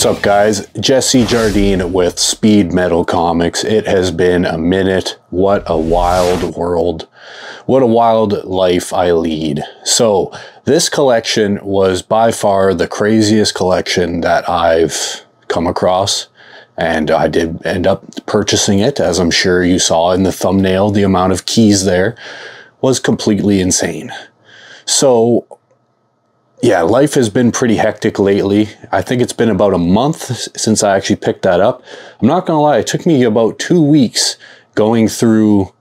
What's up, guys? Jesse Jardine with Speed Metal Comics. It has been a minute. What a wild world. What a wild life I lead. So this collection was by far the craziest collection that I've come across. And I did end up purchasing it, as I'm sure you saw in the thumbnail. The amount of keys there was completely insane. So yeah, life has been pretty hectic lately. I think it's been about a month since I actually picked that up. I'm not gonna lie, it took me about 2 weeks going through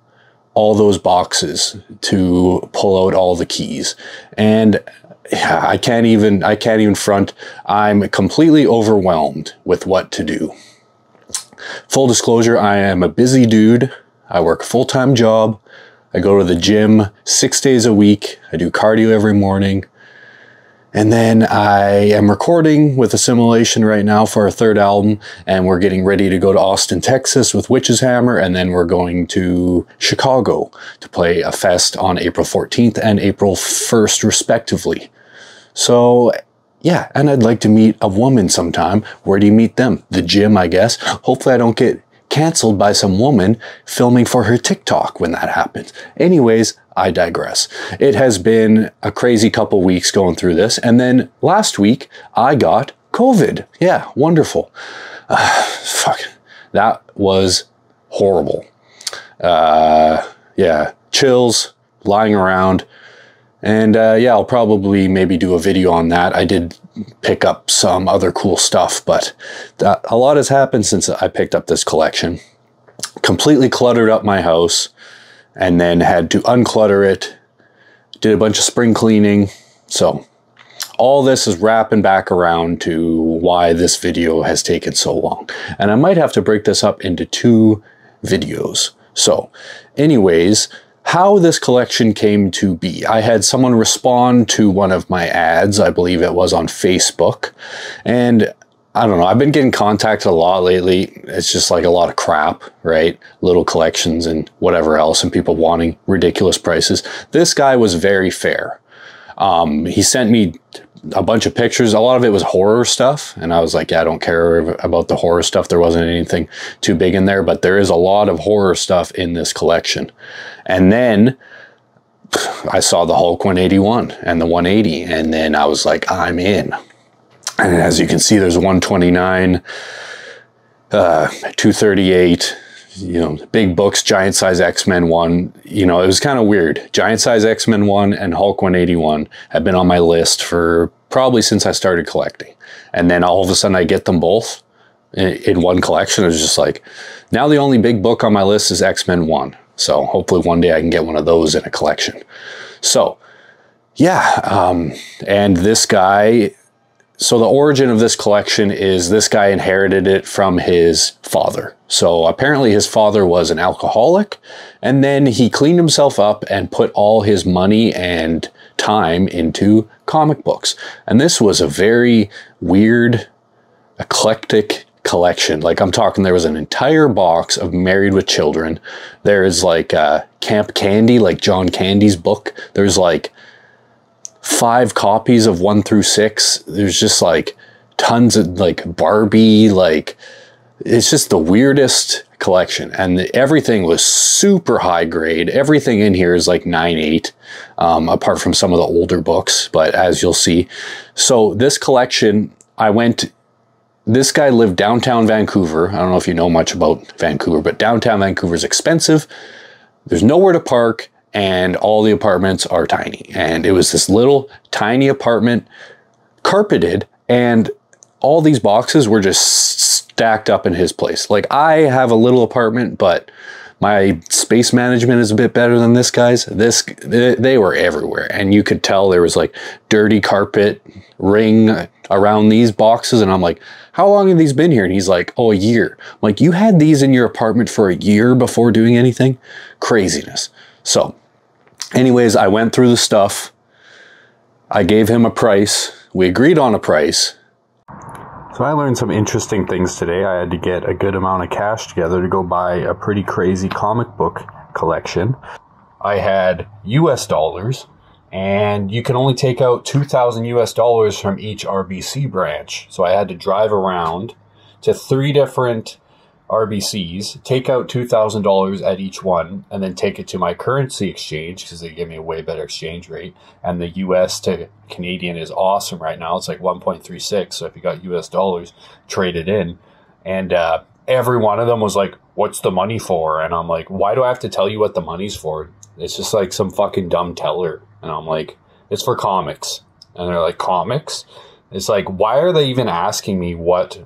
all those boxes to pull out all the keys. And yeah, I can't even front. I'm completely overwhelmed with what to do. Full disclosure, I am a busy dude. I work a full-time job. I go to the gym 6 days a week. I do cardio every morning. And then I am recording with Assimilation right now for our third album, and we're getting ready to go to Austin, Texas with Witch's Hammer, and then we're going to Chicago to play a fest on April 14th and April 1st, respectively. So yeah, and I'd like to meet a woman sometime. Where do you meet them? The gym, I guess. Hopefully I don't get canceled by some woman filming for her TikTok when that happens. Anyways, I digress. It has been a crazy couple weeks going through this. And then last week I got COVID. Yeah, wonderful. Fuck. That was horrible. Yeah, chills, lying around. And yeah, I'll probably maybe do a video on that. I did pick up some other cool stuff, but a lot has happened since I picked up this collection. Completely cluttered up my house and then had to unclutter it. Did a bunch of spring cleaning. So all this is wrapping back around to why this video has taken so long. And I might have to break this up into 2 videos. So anyways, how this collection came to be. I had someone respond to one of my ads, I believe it was on Facebook, and I don't know, I've been getting contacted a lot lately. It's just like a lot of crap, right? Little collections and whatever else, and people wanting ridiculous prices. This guy was very fair. He sent me a bunch of pictures. A lot of it was horror stuff, and I was like, yeah, I don't care about the horror stuff. There wasn't anything too big in there, but there is a lot of horror stuff in this collection. And then I saw the Hulk 181 and the 180, and then I was like, I'm in. And as you can see, there's 129, 238, you know, big books, Giant Size X-Men 1. You know, it was kind of weird. Giant Size X-Men 1 and Hulk 181 have been on my list for probably since I started collecting. And then all of a sudden I get them both in one collection. It was just like, now the only big book on my list is X-Men 1. So hopefully one day I can get one of those in a collection. So yeah, and this guy, so the origin of this collection is this guy inherited it from his father. So apparently his father was an alcoholic, and then he cleaned himself up and put all his money and time into comic books. And this was a very weird, eclectic collection. Like, I'm talking, there was an entire box of Married with Children. There's like Camp Candy, like John Candy's book. There's like 5 copies of 1 through 6. There's just like tons of like Barbie, like it's just the weirdest collection. And everything was super high grade. Everything in here is like 9.8, apart from some of the older books, but as you'll see. So this collection, this guy lived downtown Vancouver. I don't know if you know much about Vancouver, but downtown Vancouver is expensive. There's nowhere to park, and all the apartments are tiny. And it was this little tiny apartment, carpeted, and all these boxes were just stacked up in his place. Like, I have a little apartment, but my space management is a bit better than this guy's. They were everywhere, and you could tell there was like dirty carpet ring around these boxes, and I'm like, how long have these been here? And he's like, oh, a year. I'm like, you had these in your apartment for a year before doing anything? Craziness. So anyways, I went through the stuff. I gave him a price. We agreed on a price. So I learned some interesting things today. I had to get a good amount of cash together to go buy a pretty crazy comic book collection. I had US dollars And you can only take out $2,000 US from each RBC branch. So I had to drive around to 3 different RBCs, take out $2,000 at each one, and then take it to my currency exchange because they give me a way better exchange rate. And the US to Canadian is awesome right now. It's like 1.36. So if you got US dollars, trade it in. And every one of them was like, what's the money for? And I'm like, why do I have to tell you what the money's for? It's just like some fucking dumb teller. And I'm like, it's for comics. And they're like, comics? It's like, why are they even asking me what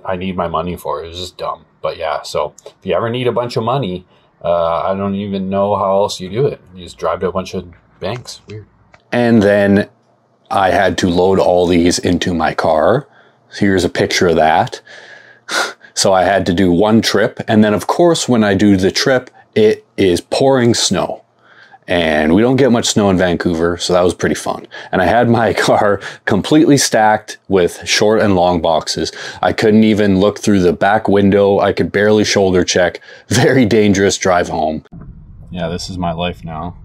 I need my money for? It was just dumb. But yeah, so if you ever need a bunch of money, I don't even know how else you do it. You just drive to a bunch of banks. Weird. And then I had to load all these into my car. Here's a picture of that. So I had to do one trip. And then of course, when I do the trip, it is pouring snow. And we don't get much snow in Vancouver, so that was pretty fun. And I had my car completely stacked with short and long boxes. I couldn't even look through the back window. I could barely shoulder check. Very dangerous drive home. Yeah, this is my life now.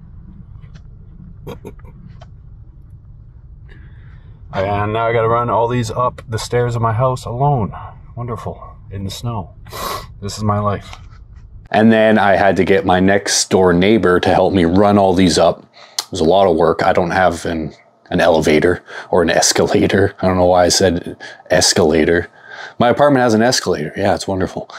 And now I gotta run all these up the stairs of my house alone. Wonderful. In the snow. This is my life. And then I had to get my next door neighbor to help me run all these up. It was a lot of work. I don't have an elevator or an escalator. I don't know why I said escalator. My apartment has an escalator. Yeah, it's wonderful.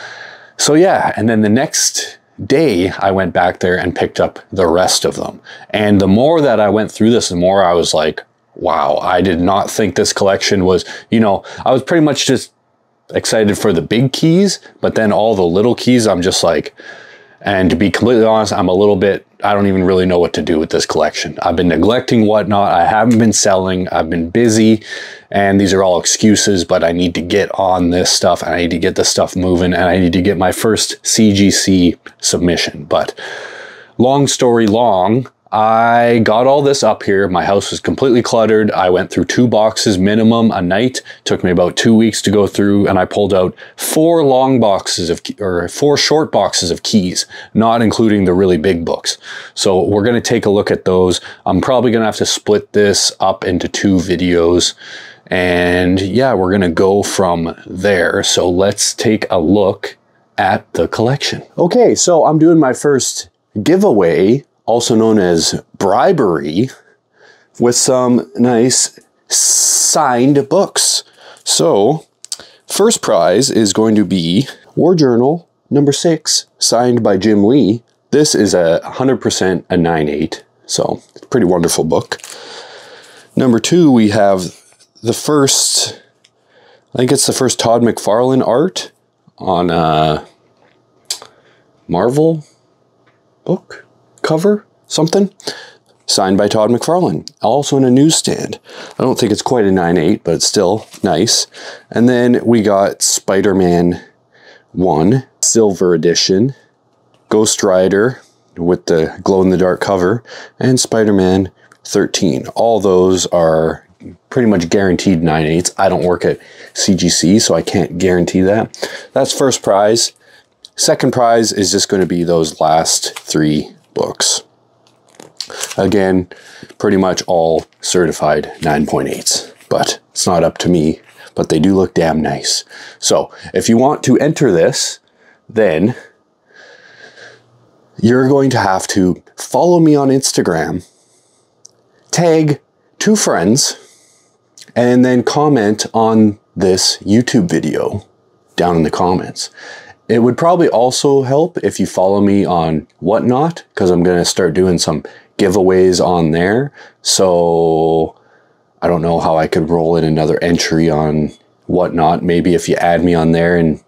So yeah, and then the next day I went back there and picked up the rest of them. And the more that I went through this, the more I was like, wow, I did not think this collection was, you know, I was pretty much just excited for the big keys, but then all the little keys, I'm just like, and to be completely honest, I'm a little bit, I don't even really know what to do with this collection. I've been neglecting whatnot. I haven't been selling. I've been busy, and these are all excuses, but I need to get on this stuff. I need to get this stuff moving, and I need to get my first CGC submission. But long story long, I got all this up here. My house was completely cluttered. I went through 2 boxes minimum a night. Took me about 2 weeks to go through, and I pulled out 4 long boxes of, or 4 short boxes of keys, not including the really big books. So we're going to take a look at those. I'm probably going to have to split this up into 2 videos. And yeah, we're going to go from there. So let's take a look at the collection. Okay, so I'm doing my first giveaway, also known as bribery, with some nice signed books. So, first prize is going to be War Journal number 6, signed by Jim Lee. This is a 100% a 9.8, so it's a pretty wonderful book. Number 2, we have the first, I think it's the first Todd McFarlane art on a Marvel book cover, something, signed by Todd McFarlane, also in a newsstand. I don't think it's quite a 9.8, but it's still nice. And then we got Spider-Man 1, Silver Edition, Ghost Rider with the glow-in-the-dark cover, and Spider-Man 13. All those are pretty much guaranteed 9.8s. I don't work at CGC, so I can't guarantee that. That's first prize. Second prize is just going to be those last 3 books. Again, pretty much all certified 9.8s, but it's not up to me, but they do look damn nice. So if you want to enter this, then you're going to have to follow me on Instagram, tag 2 friends, and then comment on this YouTube video down in the comments. It would probably also help if you follow me on Whatnot, because I'm going to start doing some giveaways on there. So I don't know how I could roll in another entry on Whatnot. Maybe if you add me on there and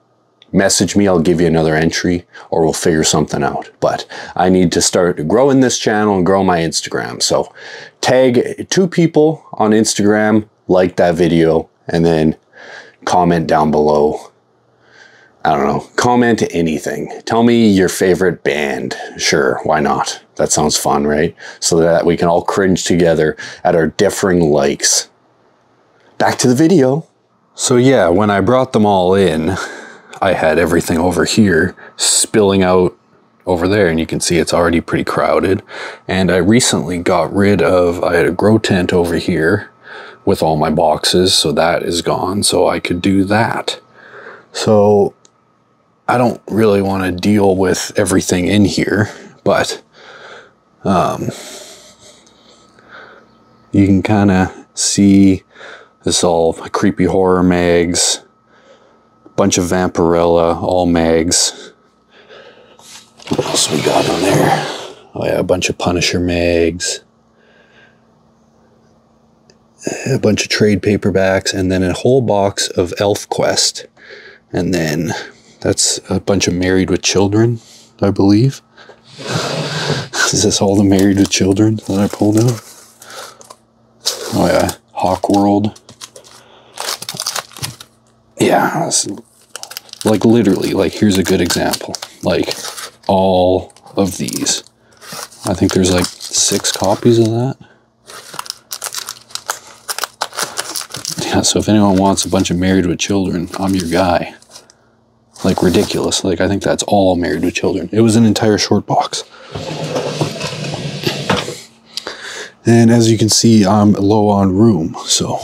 message me, I'll give you another entry, or we'll figure something out. But I need to start growing this channel and grow my Instagram. So tag 2 people on Instagram, like that video, and then comment down below. I don't know, comment anything. Tell me your favorite band. Sure, why not? That sounds fun, right? So that we can all cringe together at our differing likes. Back to the video. So yeah, when I brought them all in, I had everything over here spilling out over there, and you can see it's already pretty crowded. And I recently got rid of, I had a grow tent over here with all my boxes, so that is gone, so I could do that. So I don't really want to deal with everything in here, but you can kind of see this all creepy horror mags, bunch of Vampirella, all mags. What else we got in there? Oh yeah, a bunch of Punisher mags, a bunch of trade paperbacks, and then a whole box of ElfQuest. And then that's a bunch of Married with Children, I believe. Is this all the Married with Children that I pulled out? Oh yeah, Hawkworld. Yeah, like literally, like here's a good example. Like all of these. I think there's like 6 copies of that. Yeah, so if anyone wants a bunch of Married with Children, I'm your guy. Like ridiculous. Like I think that's all Married with Children. It was an entire short box. And as you can see, I'm low on room, so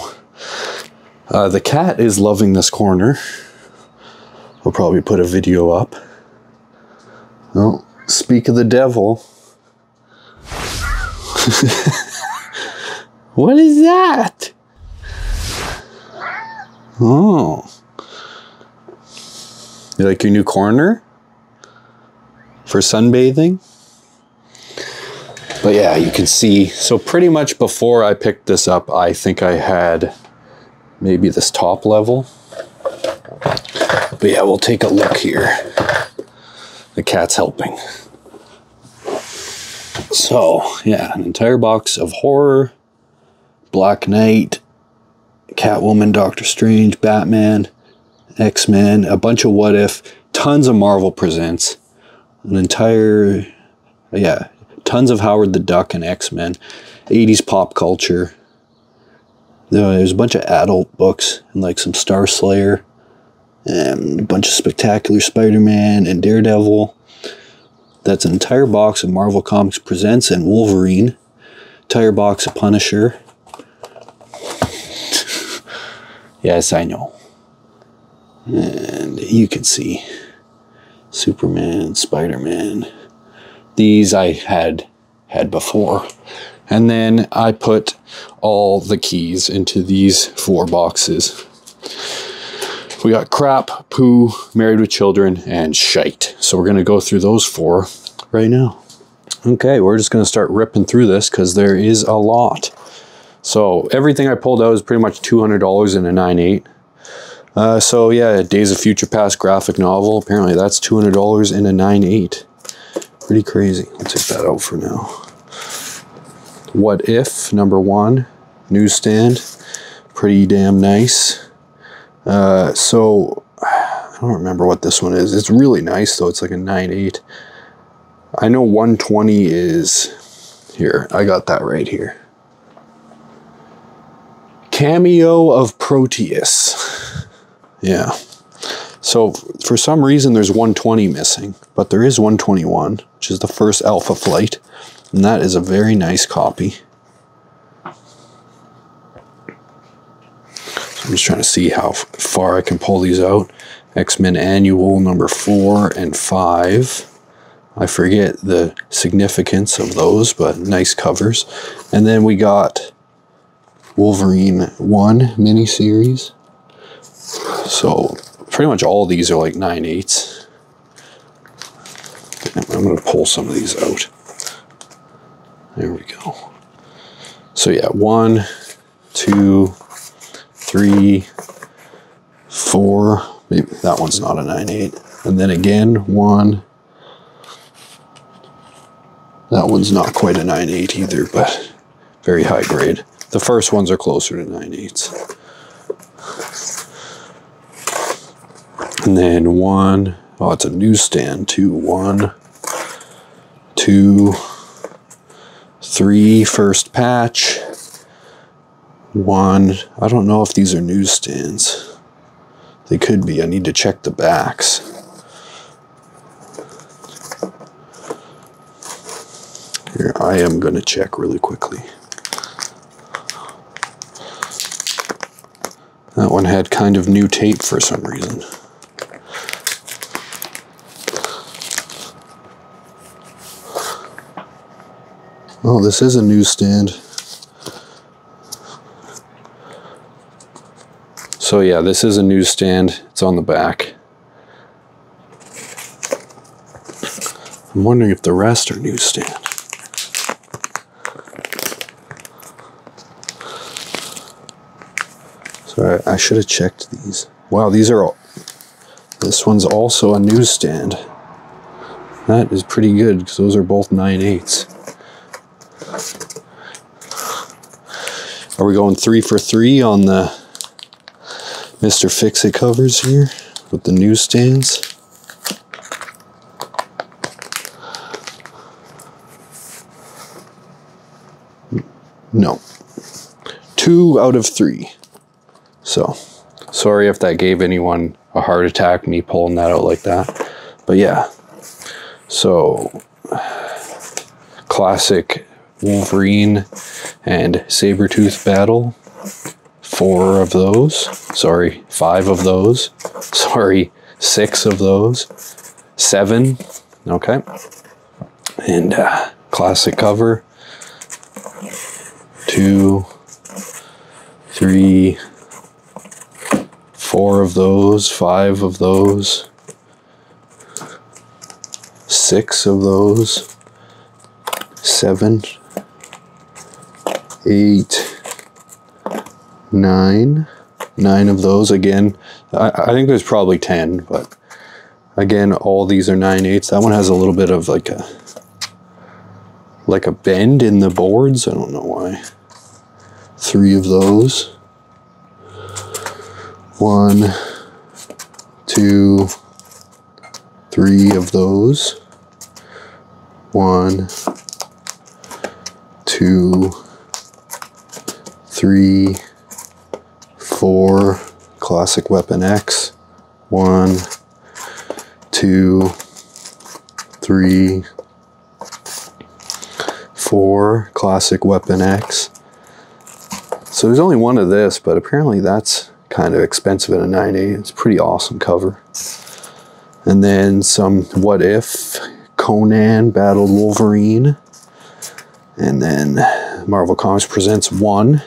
the cat is loving this corner. We'll probably put a video up. Oh, speak of the devil. What is that? Oh. You like your new corner? For sunbathing? But yeah, you can see, so pretty much before I picked this up, I think I had maybe this top level. But yeah, we'll take a look here. The cat's helping. So yeah, an entire box of horror, Black Knight, Catwoman, Doctor Strange, Batman, X-Men, a bunch of What If, tons of Marvel Presents, an entire, yeah, tons of Howard the Duck and X-Men, 80s pop culture. There's a bunch of adult books and like some Star Slayer, and a bunch of Spectacular Spider-Man and Daredevil. That's an entire box of Marvel Comics Presents and Wolverine. Entire box of Punisher. Yes, I know. And you can see Superman, Spider-Man. These I had before. And then I put all the keys into these 4 boxes. We got crap, poo, Married with Children, and shite. So we're going to go through those 4 right now. Okay, we're just going to start ripping through this because there is a lot. So everything I pulled out is pretty much $200 in a 9.8. So yeah, Days of Future Past graphic novel. Apparently that's $200 in a 9.8. Pretty crazy. I'll take that out for now. What If, #1, newsstand. Pretty damn nice. So I don't remember what this one is. It's really nice though. It's like a 9.8. I know 120 is here. I got that right here. Cameo of Proteus. Yeah. So for some reason there's 120 missing, but there is 121, which is the first Alpha Flight, and that is a very nice copy. So I'm just trying to see how far I can pull these out. X-Men Annual #4 and 5. I forget the significance of those, but nice covers. And then we got Wolverine 1 miniseries. So pretty much all these are like 9.8s. I'm going to pull some of these out. There we go. So yeah, 1, 2, 3, 4. Maybe that one's not a 9.8. And then again, 1. That one's not quite a 9.8 either, but very high grade. The first ones are closer to 9.8s. And then 1, oh, it's a newsstand too. 1, 2, 3, first patch. 1, I don't know if these are newsstands. They could be. I need to check the backs. Here, I am going to check really quickly. That one had kind of new tape for some reason. Oh, this is a newsstand. So yeah, this is a newsstand. It's on the back. I'm wondering if the rest are newsstand. So I should have checked these. Wow, these are all... This one's also a newsstand. That is pretty good, because those are both 9/8. Are we going 3 for 3 on the Mr. Fix-It covers here with the newsstands? No. 2 out of 3. So, sorry if that gave anyone a heart attack, me pulling that out like that. But yeah. So, classic Wolverine and Sabretooth battle. 4 of those. Sorry, 5 of those. Sorry, 6 of those. 7. Okay. And classic cover. 2, 3, 4 of those. 5 of those. 6 of those. 7, 8, 9. 9 of those. Again, I think there's probably 10, but again, all these are 9/8. That one has a little bit of like a bend in the boards. I don't know why. 3 of those. 1, 2, 3 of those. 1, 2, 3, 4. Classic Weapon X. 1, 2, 3, 4. Classic Weapon X. So there's only one of this, but apparently that's kind of expensive at a 9/8. It's a pretty awesome cover. And then some What If, Conan Battled Wolverine. And then Marvel Comics Presents 1.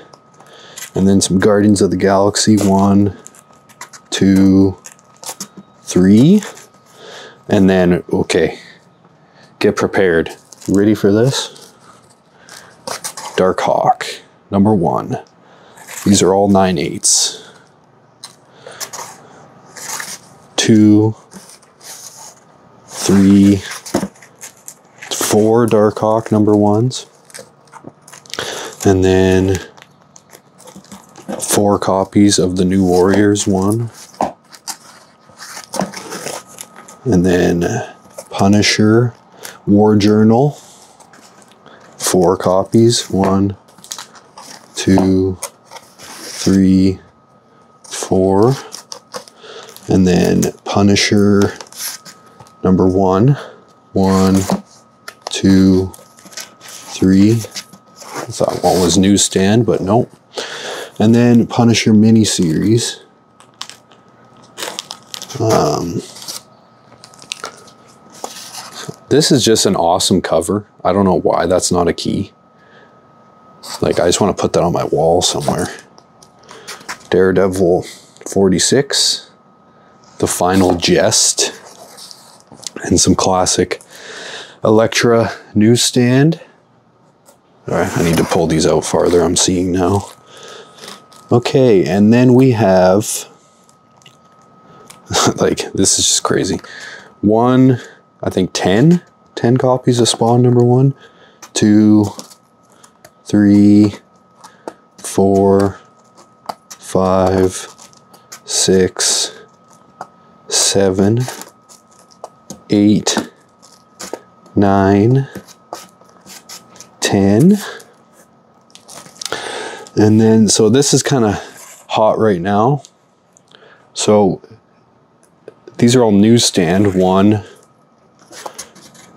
And then some Guardians of the Galaxy 1, 2, 3. And then, okay, get prepared. Ready for this? Darkhawk, number 1. These are all 9/8. 2, 3, 4 Darkhawk number 1s. And then 4 copies of the New Warriors 1. And then Punisher War Journal. 4 copies. 1, 2, 3, 4. And then Punisher number 1. 1, 2, 3. I thought one was newsstand, but nope. And then Punisher miniseries. This is just an awesome cover. I don't know why that's not a key. Like, I just want to put that on my wall somewhere. Daredevil 46. The Final Jest. And some classic Elektra newsstand. Alright, I need to pull these out farther, I'm seeing now. Okay, and then we have, like, this is just crazy. 1, I think 10 copies of Spawn number 1, 2, 3, 4, 5, 6, 7, 8, 9, 10. And then, so this is kind of hot right now. So these are all newsstand. 1,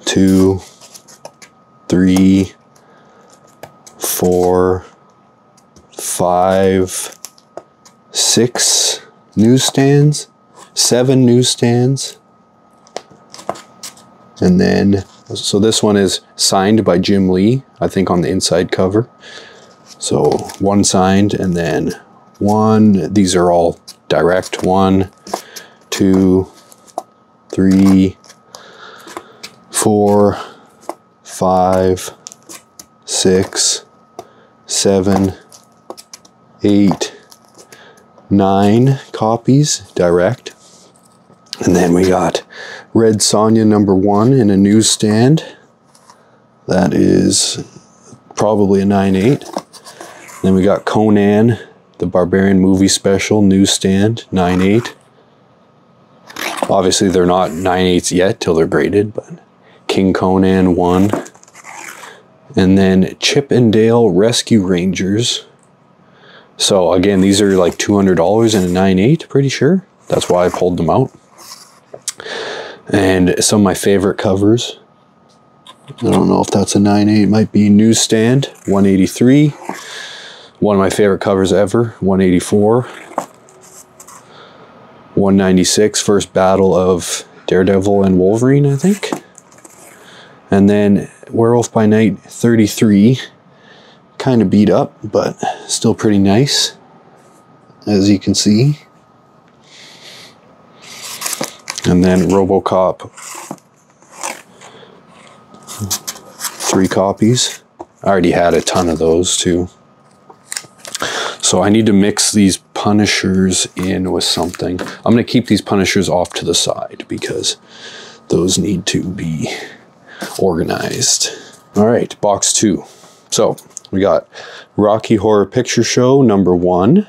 2, 3, 4, 5, 6 newsstands, 7 newsstands. And then, so this one is signed by Jim Lee, I think on the inside cover. So 1 signed, and then 1, these are all direct. 1, 2, 3, 4, 5, 6, 7, 8, 9 copies direct. And then we got Red Sonja #1 in a newsstand. That is probably a 9/8. Then we got Conan, the Barbarian movie special newsstand, 9/8. Obviously they're not 9/8s yet till they're graded, but King Conan 1. And then Chip and Dale Rescue Rangers. So again, these are like $200 in a 9/8, pretty sure. That's why I pulled them out. And some of my favorite covers. I don't know if that's a 9/8, it might be Newsstand, 183. One of my favorite covers ever, 184. 196, First Battle of Daredevil and Wolverine, I think. And then Werewolf by Night 33. Kind of beat up, but still pretty nice, as you can see. And then RoboCop, 3 copies. I already had a ton of those too. So I need to mix these Punishers in with something. I'm going to keep these Punishers off to the side because those need to be organized. All right, box 2. So we got Rocky Horror Picture Show #1,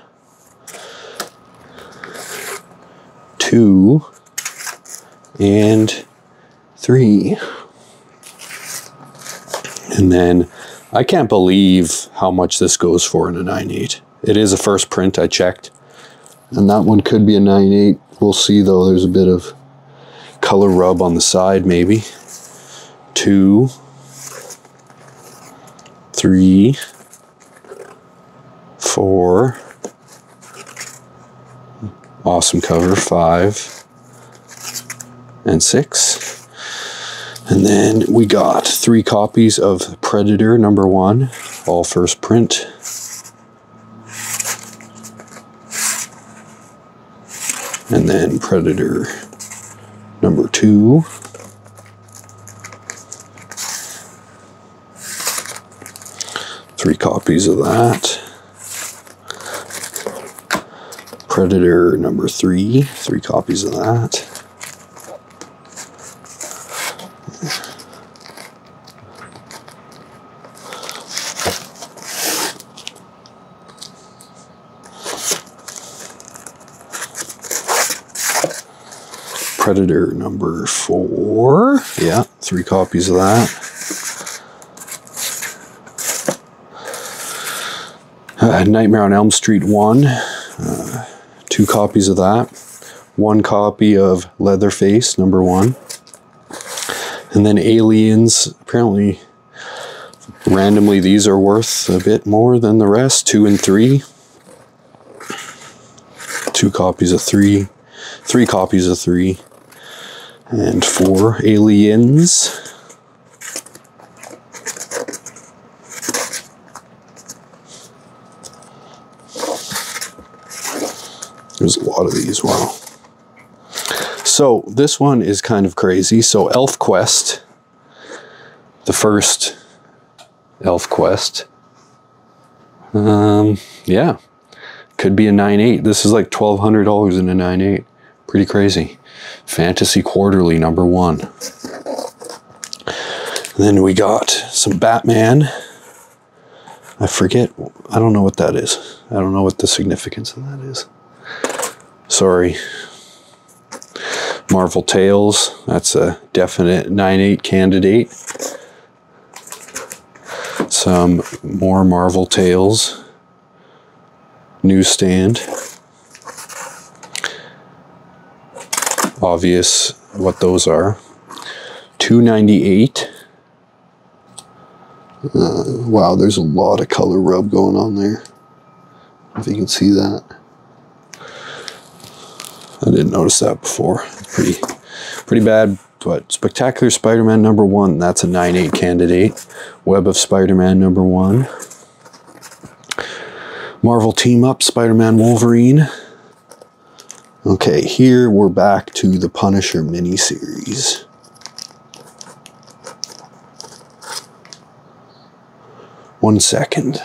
2, and 3. And then I can't believe how much this goes for in a 9/8. It is a first print, I checked. And that one could be a 9/8. We'll see though, there's a bit of color rub on the side maybe. 2, 3, 4. Awesome cover, 5. And 6. And then we got 3 copies of Predator #1, all first print. And then Predator #2. Three copies of that. Predator #3, 3 copies of that. Predator #4, yeah, 3 copies of that. Nightmare on Elm Street 1, 2 copies of that. 1 copy of Leatherface #1. And then Aliens, apparently, randomly these are worth a bit more than the rest, 2 and 3. 2 copies of 3, 3 copies of 3. And 4 Aliens. There's a lot of these, wow. So this one is kind of crazy. So ElfQuest, the first ElfQuest. Yeah, could be a 9/8. This is like $1,200 in a 9/8. Pretty crazy. Fantasy Quarterly #1. And then we got some Batman. I forget, I don't know what that is. I don't know what the significance of that is. Sorry. Marvel Tales, that's a definite 9/8 candidate. Some more Marvel Tales. Newsstand. Obvious what those are. $2.98. Wow, there's a lot of color rub going on there. If you can see that. I didn't notice that before. Pretty bad, but Spectacular Spider-Man #1, that's a 9.8 candidate. Web of Spider-Man #1. Marvel Team Up Spider-Man Wolverine. Okay, here we're back to the Punisher miniseries. One second.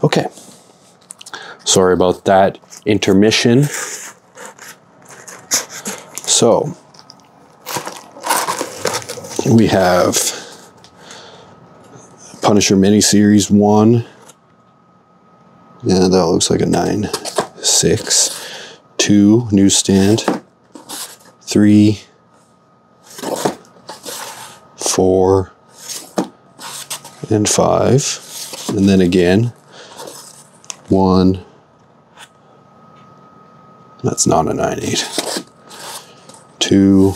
Okay, sorry about that intermission. So, we have Punisher miniseries 1. Yeah, that looks like a 9.6. 2, newsstand. 3, 4, and 5. And then again, 1. That's not a 9.8. 2,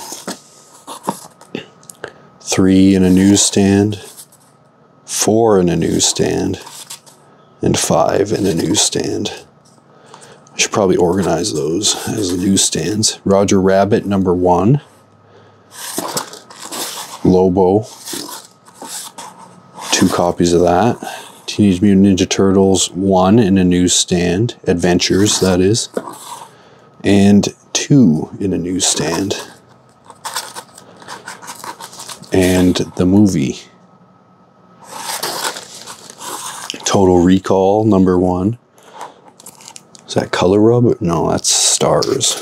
3 in a newsstand, 4 in a newsstand, and 5 in a newsstand. I should probably organize those as newsstands. Roger Rabbit #1. Lobo. 2 copies of that. Teenage Mutant Ninja Turtles 1 in a newsstand. Adventures, that is. And 2 in a newsstand. And the movie. Total Recall #1. Is that Color Rub? No, that's Stars.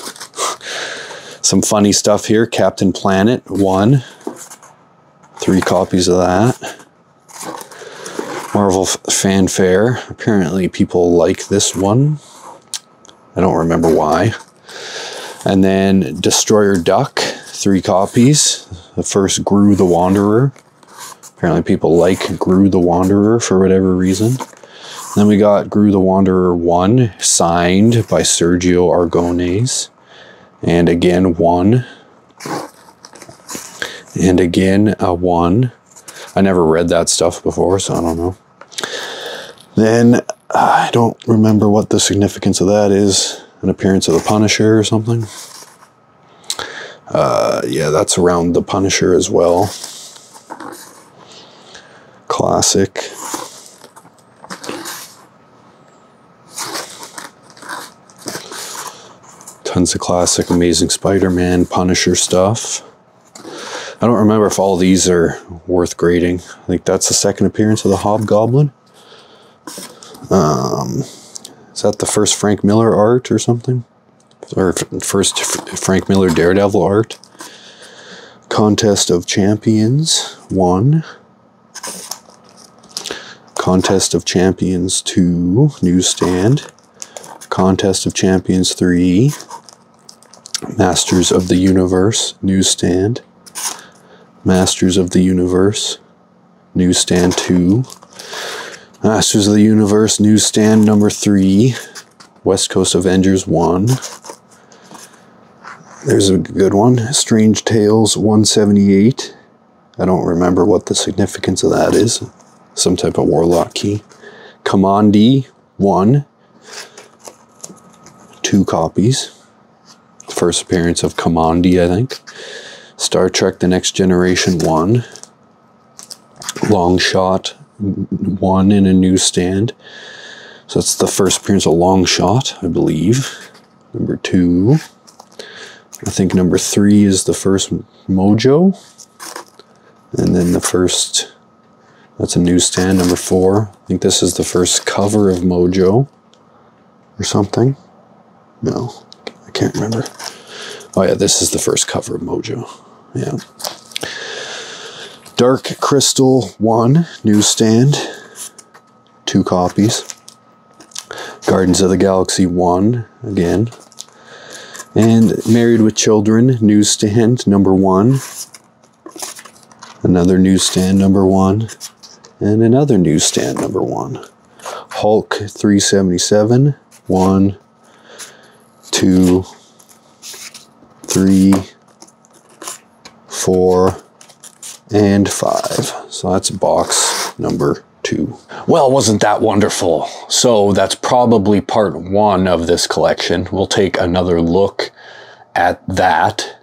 Some funny stuff here. Captain Planet 1. 3 copies of that. Marvel Fanfare. Apparently people like this one. I don't remember why. And then Destroyer Duck. 3 copies. The first Gru the Wanderer. Apparently people like Gru the Wanderer for whatever reason. Then we got Gru the Wanderer 1, signed by Sergio Aragonés. And again, 1. And again, a 1. I never read that stuff before, so I don't know. Then, I don't remember what the significance of that is. An appearance of the Punisher or something. Yeah, that's around the Punisher as well. Classic. Tons of classic Amazing Spider-Man, Punisher stuff. I don't remember if all these are worth grading. I think that's the second appearance of the Hobgoblin. Is that the first Frank Miller art or something? Or first Frank Miller Daredevil art? Contest of Champions 1. Contest of Champions 2, newsstand. Contest of Champions 3. Masters of the Universe, newsstand. Masters of the Universe, newsstand 2. Masters of the Universe, newsstand #3. West Coast Avengers 1. There's a good one. Strange Tales 178. I don't remember what the significance of that is. Some type of Warlock key. Kamandi 1. 2 copies. First appearance of Kamandi, I think. Star Trek The Next Generation 1. Long Shot 1 in a newsstand. So that's the first appearance of Long Shot, I believe. #2. I think #3 is the first Mojo. And then the first That's a newsstand, number 4. I think this is the first cover of Mojo or something. No, I can't remember. Oh yeah, this is the first cover of Mojo. Yeah. Dark Crystal 1, newsstand. 2 copies. Guardians of the Galaxy 1, again. And Married with Children, newsstand, number 1. Another newsstand, number 1. And another newsstand, number 1. Hulk 377, 1, 2, 3, 4, and 5. So that's box number 2. Well, wasn't that wonderful? So that's probably part 1 of this collection. We'll take another look at that.